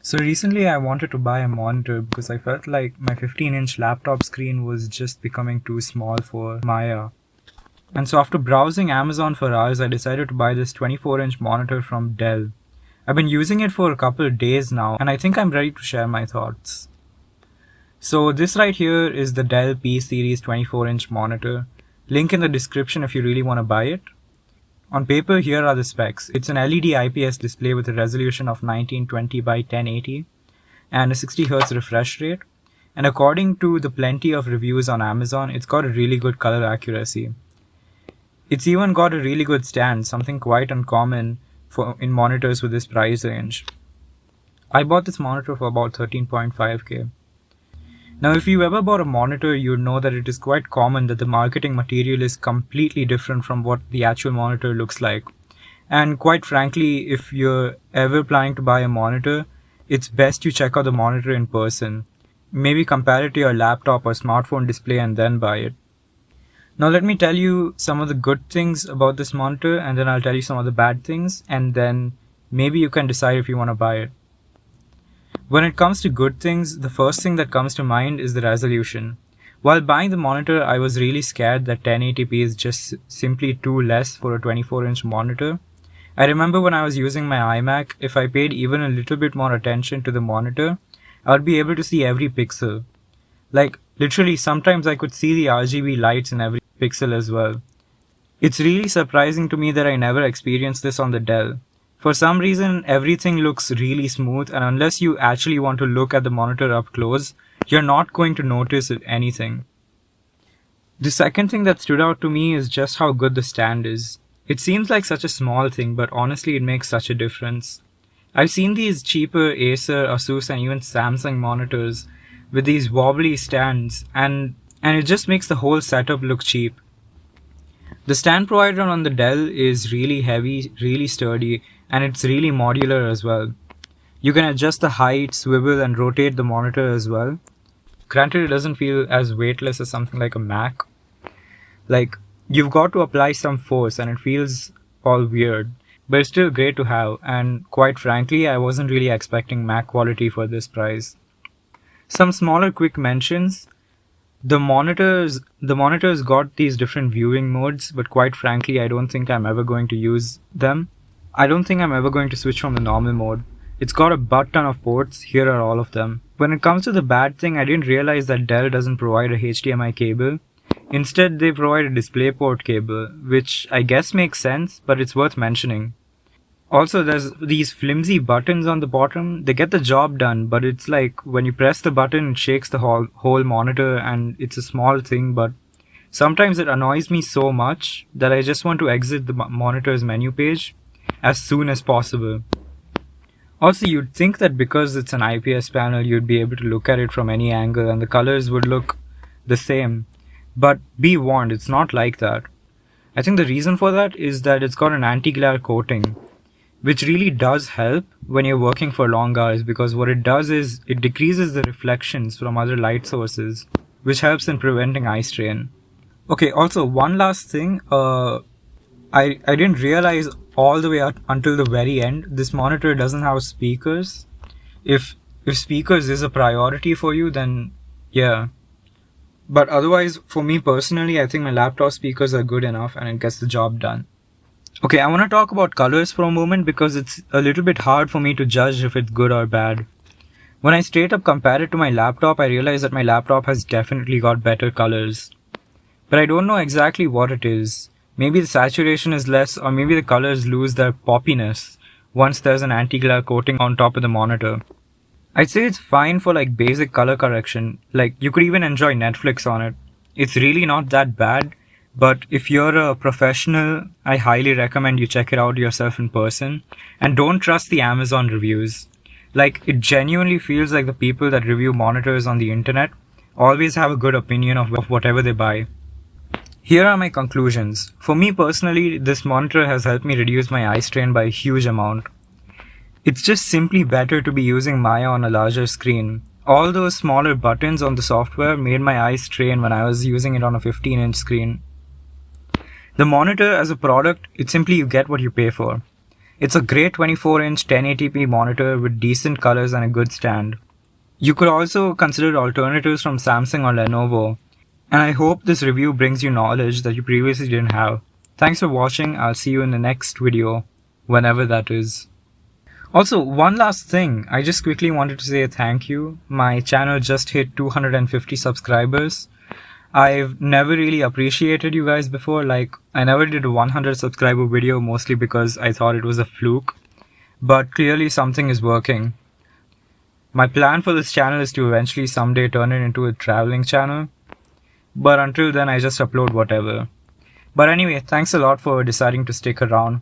So recently I wanted to buy a monitor because I felt like my 15-inch laptop screen was just becoming too small for Maya. And so after browsing Amazon for hours, I decided to buy this 24-inch monitor from Dell. I've been using it for a couple of days now, and I think I'm ready to share my thoughts. So this right here is the Dell P series 24-inch monitor. Link in the description if you really want to buy it. On paper, here are the specs. It's an LED IPS display with a resolution of 1920 by 1080 and a 60Hz refresh rate. And according to the plenty of reviews on Amazon, it's got a really good color accuracy. It's even got a really good stand, something quite uncommon in monitors with this price range. I bought this monitor for about 13.5k. Now, if you ever bought a monitor, you'd know that it is quite common that the marketing material is completely different from what the actual monitor looks like. And quite frankly, if you're ever planning to buy a monitor, it's best you check out the monitor in person. Maybe compare it to your laptop or smartphone display and then buy it. Now let me tell you some of the good things about this monitor, and then I'll tell you some of the bad things, and then maybe you can decide if you want to buy it. When it comes to good things, the first thing that comes to mind is the resolution. While buying the monitor, I was really scared that 1080p is just simply too less for a 24-inch monitor. I remember when I was using my iMac, if I paid even a little bit more attention to the monitor, I would be able to see every pixel. Like, literally, sometimes I could see the RGB lights in every pixel as well. It's really surprising to me that I never experienced this on the Dell. For some reason, everything looks really smooth, and unless you actually want to look at the monitor up close, you're not going to notice anything. The second thing that stood out to me is just how good the stand is. It seems like such a small thing, but honestly it makes such a difference. I've seen these cheaper Acer, Asus and even Samsung monitors with these wobbly stands, and it just makes the whole setup look cheap. The stand provided on the Dell is really heavy, really sturdy, and it's really modular as well. You can adjust the height, swivel and rotate the monitor as well. Granted, it doesn't feel as weightless as something like a Mac. Like, you've got to apply some force and it feels all weird, but it's still great to have, and quite frankly, I wasn't really expecting Mac quality for this price. Some smaller quick mentions. The monitors got these different viewing modes, but quite frankly, I don't think I'm ever going to use them. I don't think I'm ever going to switch from the normal mode. It's got a butt ton of ports, here are all of them. When it comes to the bad thing, I didn't realize that Dell doesn't provide a HDMI cable. Instead, they provide a DisplayPort cable, which I guess makes sense, but it's worth mentioning. Also, there's these flimsy buttons on the bottom. They get the job done, but it's like when you press the button, it shakes the whole monitor, and it's a small thing, but sometimes it annoys me so much that I just want to exit the monitor's menu page as soon as possible. Also, you'd think that because it's an IPS panel, you'd be able to look at it from any angle and the colors would look the same. But be warned, it's not like that. I think the reason for that is that it's got an anti-glare coating, which really does help when you're working for long hours, because what it does is it decreases the reflections from other light sources, which helps in preventing eye strain. Okay, also one last thing, I didn't realize all the way up until the very end, this monitor doesn't have speakers. If speakers is a priority for you, then yeah. But otherwise, for me personally, I think my laptop speakers are good enough and it gets the job done. Okay, I want to talk about colors for a moment because it's a little bit hard for me to judge if it's good or bad. When I straight up compare it to my laptop, I realize that my laptop has definitely got better colors. But I don't know exactly what it is. Maybe the saturation is less, or maybe the colors lose their poppiness once there's an anti-glare coating on top of the monitor. I'd say it's fine for like basic color correction, like you could even enjoy Netflix on it. It's really not that bad, but if you're a professional, I highly recommend you check it out yourself in person, and don't trust the Amazon reviews. Like, it genuinely feels like the people that review monitors on the internet always have a good opinion of whatever they buy. Here are my conclusions. For me personally, this monitor has helped me reduce my eye strain by a huge amount. It's just simply better to be using Maya on a larger screen. All those smaller buttons on the software made my eyes strain when I was using it on a 15-inch screen. The monitor as a product, it's simply you get what you pay for. It's a great 24-inch 1080p monitor with decent colors and a good stand. You could also consider alternatives from Samsung or Lenovo, and I hope this review brings you knowledge that you previously didn't have. Thanks for watching. I'll see you in the next video, whenever that is. Also, one last thing, I just quickly wanted to say a thank you. My channel just hit 250 subscribers. I've never really appreciated you guys before. Like, I never did a 100 subscriber video, mostly because I thought it was a fluke. But clearly something is working. My plan for this channel is to eventually someday turn it into a traveling channel. But until then, I just upload whatever. But anyway, thanks a lot for deciding to stick around.